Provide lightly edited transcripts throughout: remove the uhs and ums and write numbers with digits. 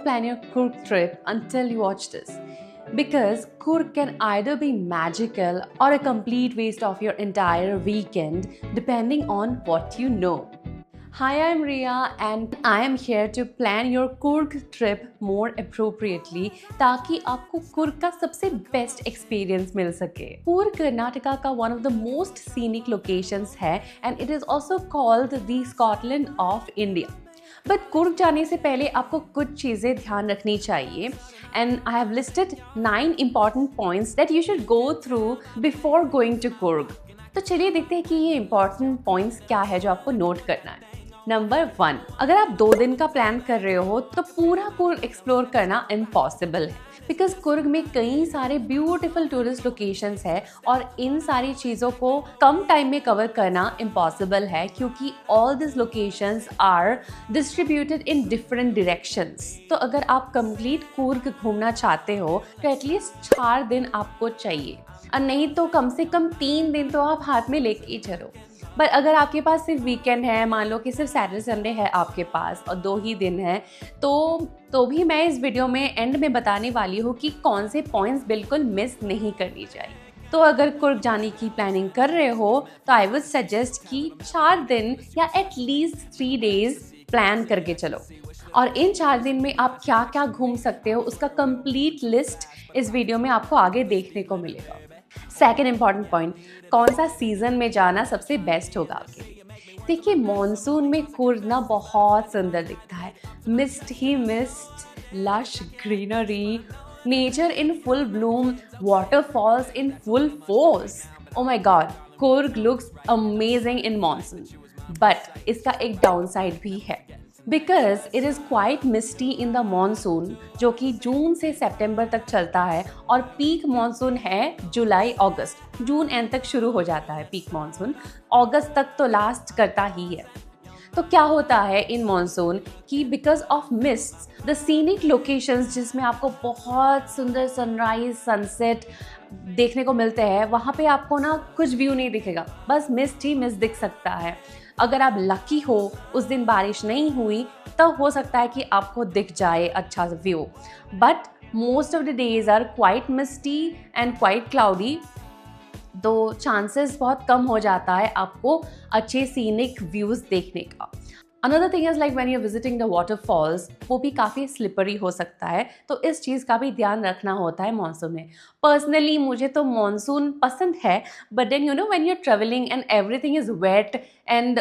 plan your Kurg trip until you watch this. Because Kurg can either be magical or a complete waste of your entire weekend depending on what you know. Hi, I'm Ria and I am here to plan your Kurg trip more appropriately ताकि आपको कुर्ग का सबसे best experience मिल सके। कुर्ग कर्नाटका का one of the most scenic locations है and it is also called the Scotland of India. But Coorg जाने से पहले आपको कुछ चीज़ें ध्यान रखनी चाहिए and I have listed 9 important points that you should go through before going to Coorg. तो चलिए देखते हैं कि ये important points क्या है जो आपको नोट करना है। नंबर 1, अगर आप 2 दिन का प्लान कर रहे हो तो पूरा कुर्ग एक्सप्लोर करना इम्पॉसिबल है बिकॉज कुर्ग में कई सारे ब्यूटीफुल टूरिस्ट लोकेशंस है और इन सारी चीज़ों को कम टाइम में कवर करना इम्पॉसिबल है क्योंकि all this locations are distributed in different directions. तो अगर आप कंप्लीट कुर्ग घूमना चाहते हो तो एटलीस्ट 4 दिन आपको चाहिए और नहीं तो कम से कम 3 दिन तो आप हाथ में लेके ही चलो। पर अगर आपके पास सिर्फ वीकेंड है, मान लो कि सिर्फ सैटरडे संडे है आपके पास और 2 ही दिन है तो भी मैं इस वीडियो में एंड में बताने वाली हूँ कि कौन से पॉइंट्स बिल्कुल मिस नहीं करनी चाहिए। तो अगर कुर्ग जाने की प्लानिंग कर रहे हो तो आई वुड सजेस्ट कि 4 दिन या एटलीस्ट 3 डेज प्लान करके चलो और इन 4 दिन में आप क्या क्या घूम सकते हो उसका कंप्लीट लिस्ट इस वीडियो में आपको आगे देखने को मिलेगा। सेकेंड इम्पॉर्टेंट पॉइंट, कौन सा सीजन में जाना सबसे बेस्ट होगा आपके लिए। देखिए मॉनसून में कुर्ग ना बहुत सुंदर दिखता है, मिस्ट ही mist, lush greenery, nature in full bloom, waterfalls in full force. Oh my god, Coorg looks amazing in monsoon but इसका एक डाउन साइड भी है because it is quite misty in the monsoon जो कि जून से सितंबर तक चलता है और पीक मानसून है जुलाई अगस्त। जून एंड तक शुरू हो जाता है पीक मानसून, अगस्त तक तो लास्ट करता ही है। तो क्या होता है इन मानसून कि because of mist the scenic locations जिसमें आपको बहुत सुंदर सनराइज सनसेट देखने को मिलते हैं वहाँ पे आपको ना कुछ व्यू नहीं दिखेगा, बस मिस्ट ही मिस्ट दिख सकता है। अगर आप लकी हो उस दिन बारिश नहीं हुई तो हो सकता है कि आपको दिख जाए अच्छा view, but most of the days are quite misty and quite cloudy, तो चांसेस बहुत कम हो जाता है आपको अच्छे सीनिक व्यूज़ देखने का। Another thing is like when you visiting the waterfalls, वो भी काफ़ी स्लिपरी हो सकता है तो इस चीज़ का भी ध्यान रखना होता है मानसून में। पर्सनली मुझे तो मानसून पसंद है but then you know when you are travelling and everything is wet and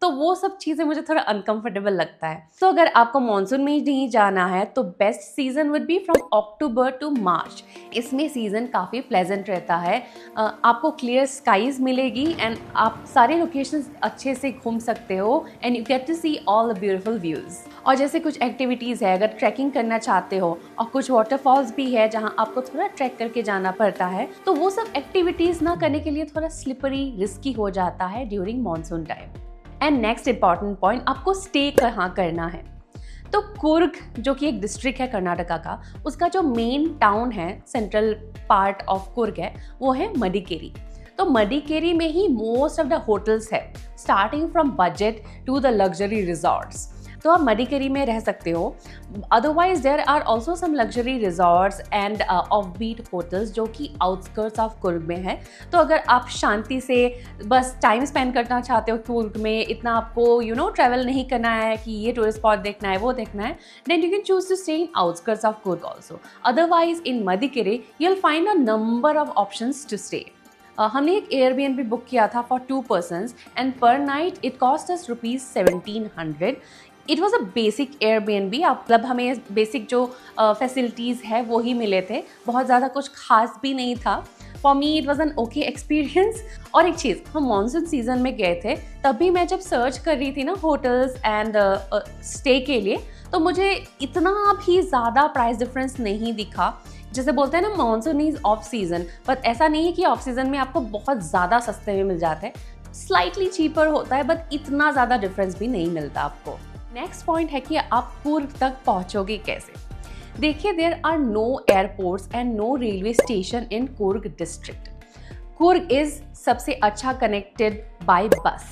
तो वो सब चीज़ें मुझे थोड़ा अनकंफर्टेबल लगता है। तो अगर आपको मानसून में ही नहीं जाना है तो best season would be from October to March. इसमें सीज़न काफ़ी प्लेजेंट रहता है, आपको क्लियर स्काईज मिलेगी एंड आप सारे लोकेशंस अच्छे से घूम सकते हो and you get to see all the beautiful views. और जैसे कुछ एक्टिविटीज़ है, अगर ट्रैकिंग करना चाहते हो और कुछ वाटरफॉल्स भी है जहाँ आपको थोड़ा ट्रैक करके जाना पड़ता है तो वो सब एक्टिविटीज़ ना करने के लिए थोड़ा स्लिपरी रिस्की हो जाता है during monsoon time. And next important point, आपको स्टे कहाँ करना है। तो कुर्ग जो कि एक डिस्ट्रिक्ट है कर्नाटका का, उसका जो मेन टाउन है, सेंट्रल पार्ट ऑफ कुर्ग है, वो है मडिकेरी। तो मडिकेरी में ही मोस्ट ऑफ द होटल्स है, starting from budget to the luxury resorts. तो आप मडिकेरी में रह सकते हो। Otherwise there are also some luxury resorts and off beat hotels जो कि आउटस्कर्ट्स ऑफ कुर्ग में है। तो अगर आप शांति से बस टाइम स्पेंड करना चाहते हो कुर्ग में, इतना आपको यू नो ट्रैवल नहीं करना है कि ये टूरिस्ट स्पॉट देखना है वो देखना है, then you can choose to stay in outskirts of Coorg also. Otherwise in Madikeri you will find a number of options to stay. हमने एक एयरबीएनबी बुक किया था for 2 persons and per night it cost us ₹1700। It was a basic Airbnb, मतलब हमें basic जो facilities है वो ही मिले थे, बहुत ज़्यादा कुछ खास भी नहीं था। For me it was an okay experience. और एक चीज़, हम मानसून सीजन में गए थे, तभी मैं जब सर्च कर रही थी ना होटल्स एंड स्टे के लिए तो मुझे इतना भी ज़्यादा प्राइस डिफरेंस नहीं दिखा। जैसे बोलते हैं ना monsoon is off season, but ऐसा नहीं है कि ऑफ सीजन में आपको बहुत ज़्यादा सस्ते में मिल जाते हैं, स्लाइटली चीपर होता है बट इतना ज़्यादा डिफरेंस भी नहीं मिलता आपको। नेक्स्ट पॉइंट है कि आप कुर्ग तक पहुंचोगे कैसे। देखिए there are no airports and no railway station in Coorg district. Coorg is सबसे अच्छा कनेक्टेड बाय बस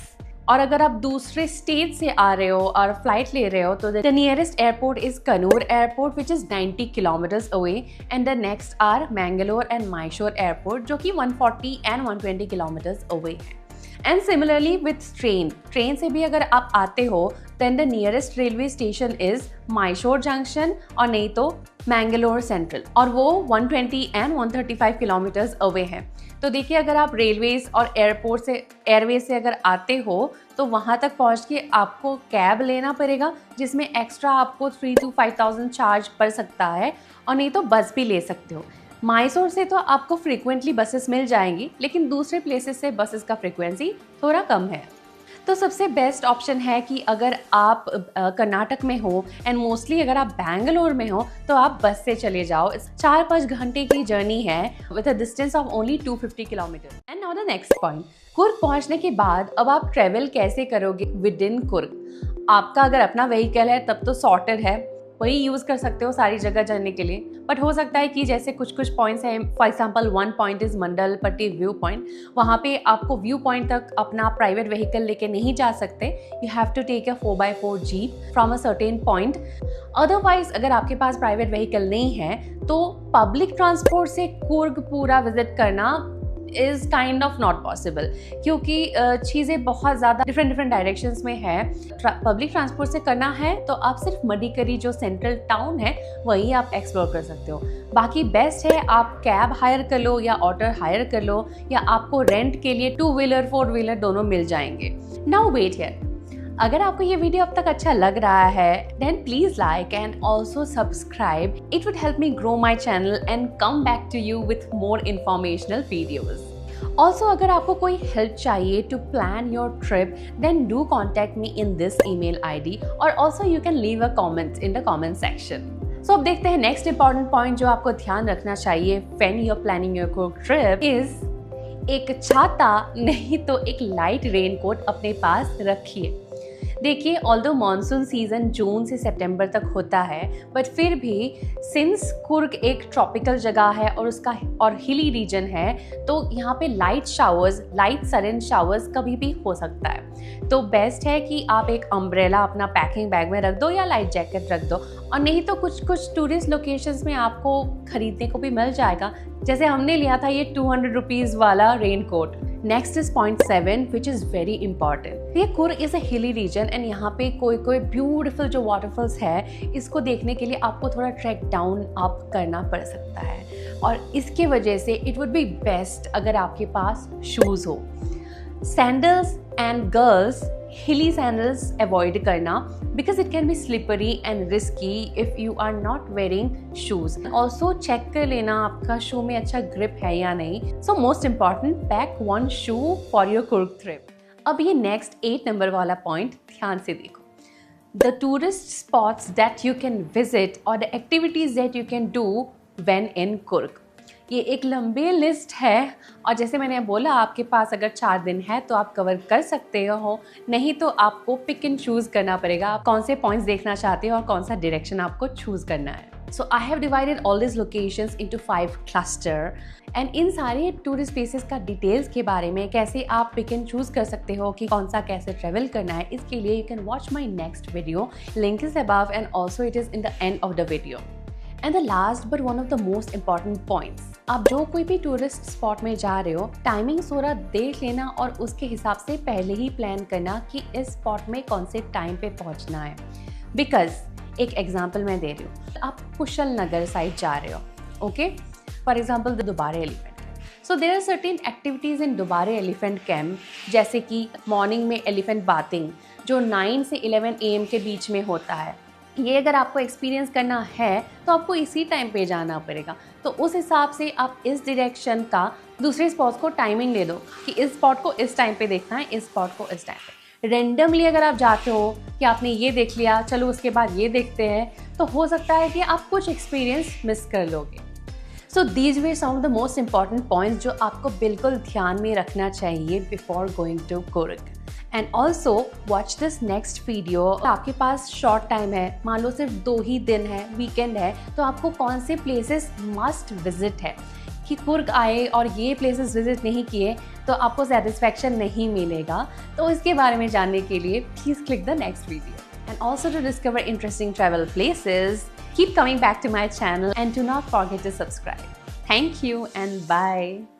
और अगर आप दूसरे स्टेट से आ रहे हो और फ्लाइट ले रहे हो तो the nearest airport is Kannur airport which is 90 kilometres away and the next are Mangalore and Mysore airport जो कि 140 एंड 120 किलोमीटर्स अवे है। एंड सिमिलरली विथ ट्रेन से भी अगर आप आते हो then the nearest railway station is Mysore junction और नहीं तो मैंगलोर सेंट्रल और वो 120 एंड 135 किलोमीटर्स अवे है। तो देखिए अगर आप रेलवेज और एयरवेज से अगर आते हो तो वहाँ तक पहुँच के आपको कैब लेना पड़ेगा जिसमें एक्स्ट्रा आपको 3,000 to 5,000 चार्ज पड़ सकता है और नहीं तो बस भी ले सकते हो। माइसोर से तो आपको फ्रीक्वेंटली बसेस मिल जाएंगी लेकिन दूसरे प्लेसेस से बसेस का फ्रीक्वेंसी थोड़ा कम है। तो सबसे बेस्ट ऑप्शन है कि अगर आप कर्नाटक में हो एंड मोस्टली अगर आप बैंगलोर में हो तो आप बस से चले जाओ। 4-5 घंटे की जर्नी है with a distance of only 250 kilometre. And now the next point, Coorg पहुंचने के बाद अब आप ट्रेवल कैसे करोगे विद इन कुर्ग। आपका अगर अपना व्हीकल है तब तो सॉर्टेड है, वही यूज़ कर सकते हो सारी जगह जाने के लिए। बट हो सकता है कि जैसे कुछ पॉइंट्स हैं, for example one point is Mandalpatti view point, वहाँ पे आपको व्यू पॉइंट तक अपना प्राइवेट व्हीकल लेके नहीं जा सकते। You have to take a 4x4 jeep from a certain point. Otherwise अगर आपके पास प्राइवेट व्हीकल नहीं है तो पब्लिक ट्रांसपोर्ट से कुर्ग पूरा विजिट करना is kind of not possible क्योंकि चीज़ें बहुत ज़्यादा डिफरेंट डायरेक्शंस में है। पब्लिक ट्रांसपोर्ट से करना है तो आप सिर्फ मडिकरी जो सेंट्रल टाउन है वहीं आप एक्सप्लोर कर सकते हो। बाकी बेस्ट है आप कैब हायर कर लो या ऑटो हायर कर लो या आपको रेंट के लिए 2 व्हीलर 4 व्हीलर दोनों मिल जाएंगे। नाउ वेट हियर, अगर आपको ये वीडियो अब तक अच्छा लग रहा है then please like and also subscribe. It would help me grow my channel and come back to you with more informational videos. Also अगर आपको कोई हेल्प चाहिए to plan your trip then do contact me in this email ID और also you can leave a comment in the comment section. So अब देखते हैं next important point जो आपको ध्यान रखना चाहिए when you are planning your Coorg trip is एक छाता नहीं तो एक लाइट रेनकोट अपने पास रखिए। देखिए ऑल्दो मानसून सीजन जून से सितंबर तक होता है बट फिर भी सिंस कुर्ग एक ट्रॉपिकल जगह है और हिली रीजन है तो यहाँ पे लाइट सडन शावर्स कभी भी हो सकता है। तो बेस्ट है कि आप एक अम्ब्रेला अपना पैकिंग बैग में रख दो या लाइट जैकेट रख दो और नहीं तो कुछ टूरिस्ट लोकेशंस में आपको खरीदने को भी मिल जाएगा। जैसे हमने लिया था ये 200 रुपीज़ वाला raincoat. Next is point 7 which is very important. ये Coorg is a hilly region and यहाँ पे कोई ब्यूटीफुल जो वाटरफॉल्स है इसको देखने के लिए आपको थोड़ा ट्रैक डाउन अप करना पड़ सकता है और इसके वजह से इट वुड बी बेस्ट अगर आपके पास शूज़ हो। सैंडल्स एंड गर्ल्स हिली सैंडल्स अवॉइड करना because it can be slippery and risky if you are not wearing shoes. Also check कर लेना आपका शू में अच्छा ग्रिप है या नहीं। So most important, pack one shoe for your Kurg trip. अब ये नेक्स्ट 8 नंबर वाला पॉइंट ध्यान से देखो। The tourist spots that you can visit or the activities that you can do when in Kurg. ये एक लंबी लिस्ट है और जैसे मैंने बोला आपके पास अगर 4 दिन है तो आप कवर कर सकते हो, नहीं तो आपको पिक एंड चूज़ करना पड़ेगा आप कौन से पॉइंट्स देखना चाहते हो और कौन सा डायरेक्शन आपको चूज़ करना है। So I have divided all this locations into 5 cluster and इन सारे टूरिस्ट प्लेसेस का डिटेल्स के बारे में कैसे आप पिक एंड चूज़ कर सकते हो कि कौन सा कैसे ट्रेवल करना है, इसके लिए you can watch my next video, link is above and also it is in the end of the video. And the last but one of the most important points, आप जो कोई भी टूरिस्ट स्पॉट में जा रहे हो timing थोड़ा देख लेना और उसके हिसाब से पहले ही प्लान करना कि इस स्पॉट में कौन से टाइम पे पहुंचना है। बिकॉज एक एग्जांपल मैं दे रही हूँ, आप कुशल नगर साइड जा रहे हो, okay, for example the Dubare elephant. So there are certain activities in Dubare elephant camp जैसे कि मॉर्निंग में एलिफेंट बाथिंग जो 9 से 11 AM के बीच में होता है। ये अगर आपको एक्सपीरियंस करना है तो आपको इसी टाइम पे जाना पड़ेगा। तो उस हिसाब से आप इस डायरेक्शन का दूसरे स्पॉट्स को टाइमिंग दे दो कि इस स्पॉट को इस टाइम पे देखना है, इस स्पॉट को इस टाइम पे। रेंडमली अगर आप जाते हो कि आपने ये देख लिया, चलो उसके बाद ये देखते हैं, तो हो सकता है कि आप कुछ एक्सपीरियंस मिस कर लोगे। So these were some of the most important points जो आपको बिल्कुल ध्यान में रखना चाहिए before going to Coorg. And also watch this next video. आपके पास शॉर्ट टाइम है, मान लो सिर्फ 2 ही दिन है, वीकेंड है, तो आपको कौन से प्लेसेस मस्ट विजिट है, कि कुर्ग आए और ये प्लेसेस विजिट नहीं किए तो आपको सेटिस्फैक्शन नहीं मिलेगा, तो इसके बारे में जानने के लिए please click the next video. And also to discover interesting travel places, keep coming back to my channel and do not forget to subscribe. Thank you and bye.